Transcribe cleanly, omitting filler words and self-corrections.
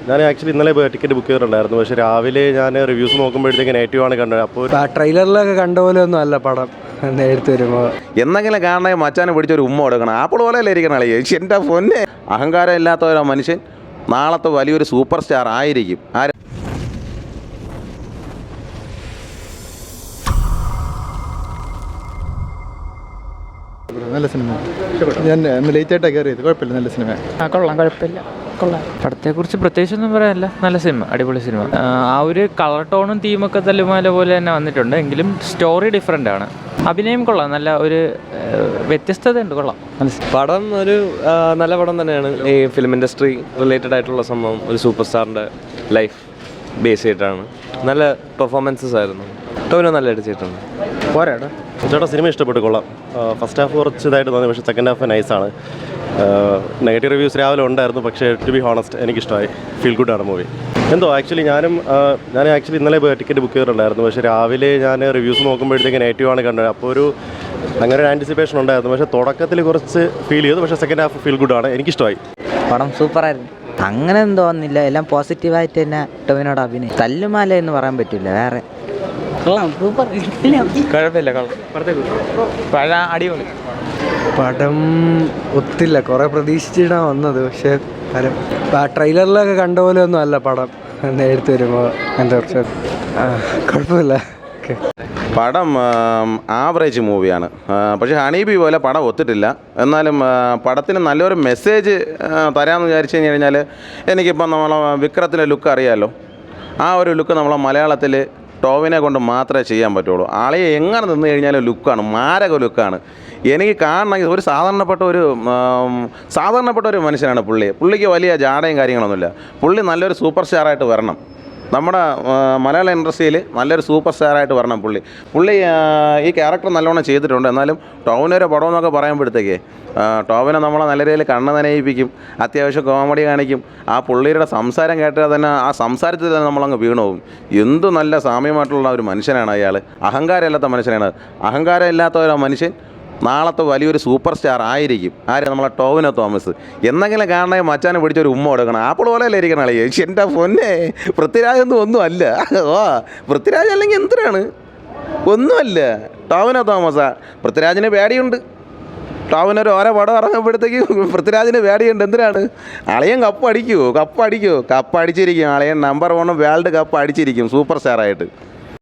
ഞാൻ ആക്ച്വലി ഇന്നലെ ticket book ചെയ്തിട്ടുണ്ടായിരുന്നു. പക്ഷേ രാവിലെ ഞാൻ റിവ്യൂസ് നോക്കുമ്പോഴത്തേക്ക് നെഗറ്റീവാണ് കണ്ടത്. അപ്പോൾ ട്രെയിലറിലൊക്കെ കണ്ട പോലെ ഒന്നും അല്ല പടം നേരത്തെ വരുമ്പോൾ. എന്തെങ്കിലും കാണണേ മച്ചാനെ പിടിച്ചൊരു ഉമ്മ കൊടുക്കണം. ആപ്പിൾ പോലെയല്ലേ ഇരിക്കണം അളിയെ. എൻ്റെ പൊന്നെ, അഹങ്കാരം ഇല്ലാത്ത മനുഷ്യൻ നാളത്തെ വലിയൊരു സൂപ്പർ സ്റ്റാർ ആയിരിക്കും. നല്ല സിനിമ. ഞാൻ ലേറ്റായിട്ടാണ് കയറിയത്. കുഴപ്പമില്ല, നല്ല സിനിമ. കൊള്ളാം, കുഴപ്പമില്ല, കൊള്ളാം. പടത്തെക്കുറിച്ച് പ്രത്യേകിച്ചൊന്നും പറയാനില്ല. നല്ല സിനിമ, അടിപൊളി സിനിമ. ആ ഒരു കളർ ടോണും തീമൊക്കെ തല്ലുമാല പോലെ തന്നെ വന്നിട്ടുണ്ട്. എങ്കിലും സ്റ്റോറി ഡിഫറെൻ്റ് ആണ്. അഭിനയം കൊള്ളാം, നല്ല ഒരു വ്യത്യസ്തതയുണ്ട്. കൊള്ളാം. പടം ഒരു നല്ല പടം തന്നെയാണ്. ഈ ഫിലിം ഇൻഡസ്ട്രി റിലേറ്റഡ് ആയിട്ടുള്ള സംഭവം, ഒരു സൂപ്പർ സ്റ്റാറിൻ്റെ ലൈഫ് ബേസ് ചെയ്തിട്ടാണ്. നല്ല പെർഫോമൻസസ് ആയിരുന്നു. ടോവിനോ നല്ലതായിട്ട് ചെയ്തിട്ടുണ്ട്. പോരാട്ടോ ചേട്ടാ, സിനിമ ഇഷ്ടപ്പെട്ട് കൊള്ളാം. ഫസ്റ്റ് ഹാഫ് കുറച്ച് ഇതായിട്ട് തോന്നി, പക്ഷേ സെക്കൻഡ് ഹാഫ് നൈസാണ്. നെഗറ്റീവ് റിവ്യൂസ് രാവിലെ ഉണ്ടായിരുന്നു, പക്ഷേ ടു ബി ഹോണസ്റ്റ് എനിക്കിഷ്ടമായി. ഫീൽ ഗുഡാണ് മൂവി. എന്തോ ആക്ച്വലി ഞാൻ ഇന്നലെ ടിക്കറ്റ് ബുക്ക് ചെയ്തിട്ടുണ്ടായിരുന്നു. പക്ഷേ രാവിലെ ഞാൻ റിവ്യൂസ് നോക്കുമ്പോഴത്തേക്ക് നെഗറ്റീവാണ് കണ്ടത്. അപ്പോൾ അങ്ങനെ ഒരു ആൻറ്റിസിപ്പേഷൻ ഉണ്ടായിരുന്നു. പക്ഷേ തുടക്കത്തിൽ കുറച്ച് ഫീൽ ചെയ്തു, പക്ഷേ സെക്കൻഡ് ഹാഫ് ഫീൽ ഗുഡാണ്. എനിക്കിഷ്ടമായി. പടം സൂപ്പറായിരുന്നു. അങ്ങനെ ഒന്നും തോന്നുന്നില്ല, എല്ലാം പോസിറ്റീവായിട്ട് തന്നെ ടോവിനോട് അഭിനയം. തല്ലുമാല എന്ന് പറയാൻ പറ്റില്ല, വേറെ കുഴപ്പമില്ല, അടിപൊളി. പടം ഒത്തില്ല, കുറേ പ്രതീക്ഷിച്ചിട്ടാണ് വന്നത്. പക്ഷേ ട്രെയിലറിലൊക്കെ കണ്ട പോലെ ഒന്നും അല്ല പടം നേരത്തെ വരുമ്പോൾ. എന്താ കുറച്ച് കുഴപ്പമില്ല. പടം ആവറേജ് മൂവിയാണ്. പക്ഷേ ഹണീബി പോലെ പടം ഒത്തിട്ടില്ല. എന്നാലും പടത്തിന് നല്ലൊരു മെസ്സേജ് തരാമെന്ന് വിചാരിച്ചു കഴിഞ്ഞാൽ, എനിക്കിപ്പം നമ്മളെ വിക്രത്തിൻ്റെ ലുക്ക് അറിയാമല്ലോ. ആ ഒരു ലുക്ക് നമ്മളെ മലയാളത്തിൽ ടോവിനെ കൊണ്ട് മാത്രമേ ചെയ്യാൻ പറ്റുള്ളൂ. ആളെ എങ്ങനെ നിന്ന് കഴിഞ്ഞാലും ലുക്കാണ്, മാരക ലുക്കാണ്. എനിക്ക് കാണണമെങ്കിൽ സാധാരണപ്പെട്ട ഒരു മനുഷ്യനാണ് പുള്ളിക്ക് വലിയ ജാടയും കാര്യങ്ങളൊന്നുമില്ല. പുള്ളി നല്ലൊരു സൂപ്പർ സ്റ്റാറായിട്ട് വരണം. നമ്മുടെ മലയാള ഇൻഡസ്ട്രിയിൽ നല്ലൊരു സൂപ്പർ സ്റ്റാറായിട്ട് വരണം പുള്ളി. ഈ ക്യാരക്ടർ നല്ലോണം ചെയ്തിട്ടുണ്ട്. എന്നാലും ടോവിനൊരു പടം എന്നൊക്കെ പറയുമ്പോഴത്തേക്ക് ടോവിനെ നമ്മളെ നല്ല രീതിയിൽ കണ്ണ് നനയിപ്പിക്കും, അത്യാവശ്യം കോമഡി കാണിക്കും. ആ പുള്ളിയുടെ സംസാരം കേട്ടാൽ തന്നെ ആ സംസാരത്തിൽ തന്നെ നമ്മളങ്ങ് വീണുപോകും. എന്തു നല്ല സാമ്യമായിട്ടുള്ള ഒരു മനുഷ്യനാണ് അയാൾ. അഹങ്കാരം ഇല്ലാത്ത മനുഷ്യനാണ്. അഹങ്കാരം ഇല്ലാത്ത ഒരു മനുഷ്യൻ നാളത്തെ വലിയൊരു സൂപ്പർ സ്റ്റാർ ആയിരിക്കും. നമ്മളെ ടോവിനോ തോമസ്. എന്തെങ്കിലും കാണണേ മച്ചാനെ പിടിച്ചൊരു ഉമ്മ കൊടുക്കണം. ആപ്പിൾ പോലെയല്ലേ ഇരിക്കണം അളിയെ. എൻ്റെ പൊന്നെ, പൃഥ്വിരാജൊന്നും ഒന്നും അല്ല. പൃഥ്വിരാജ് അല്ലെങ്കിൽ എന്തിനാണ്? ഒന്നുമല്ല. ടോവിനോ തോമസാ. പൃഥ്വിരാജിന് പേടിയുണ്ട്. ടോവിനൊരു ഓരോ പടം ഇറങ്ങുമ്പോഴത്തേക്ക് പൃഥ്വിരാജിന് പേടിയുണ്ട്. എന്തിനാണ്? അളിയൻ കപ്പ് അടിച്ചിരിക്കും. അളിയൻ നമ്പർ 1 വേൾഡ് കപ്പ് അടിച്ചിരിക്കും സൂപ്പർ സ്റ്റാറായിട്ട്.